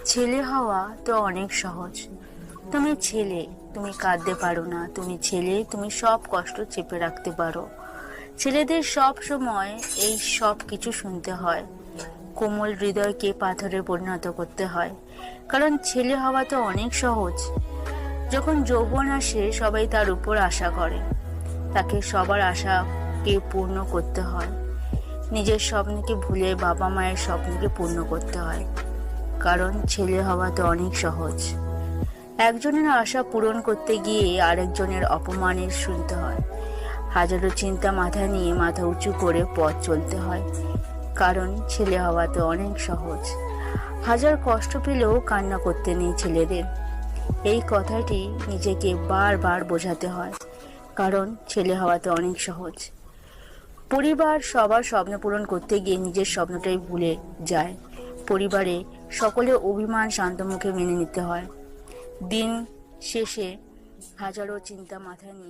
ছেলে হওয়া তো অনেক সহজ। তুমি ছেলে, তুমি কাঁদতে পারো না। তুমি ছেলে, তুমি সব কষ্ট চেপে রাখতে পারো। ছেলেদের সব সময় এই সব কিছু শুনতে হয়। কোমল হৃদয়কে পাথরে পরিণত করতে হয়। কারণ ছেলে হওয়া তো অনেক সহজ। যখন যৌবন আসে সবাই তার উপর আশা করে। তাকে সবার আশাকে পূর্ণ করতে হয়। নিজের স্বপ্নকে ভুলে বাবা মায়ের স্বপ্নকে পূর্ণ করতে হয়। কারণ ছেলে হওয়া তো অনেক সহজ। একজনের আশা পূরণ করতে গিয়ে আরেকজনের অপমানের শুনতে হয়। হাজারো চিন্তা মাথায় নিয়ে মাথা উঁচু করে পথ চলতে হয়। কারণ ছেলে হওয়া তো অনেক সহজ। হাজার কষ্ট পেলেও কান্না করতে নেই ছেলেদের। এই কথাটি নিজেকে বারবার বোঝাতে হয়। কারণ ছেলে হওয়া তো অনেক সহজ। পরিবার সবার স্বপ্ন পূরণ করতে গিয়ে নিজের স্বপ্নটাই ভুলে যায়। পরিবারে সকলে অভিমান শান্তমুখে মেনে নিতে হয়। দিন শেষে হাজারো চিন্তা মাথায় নিয়ে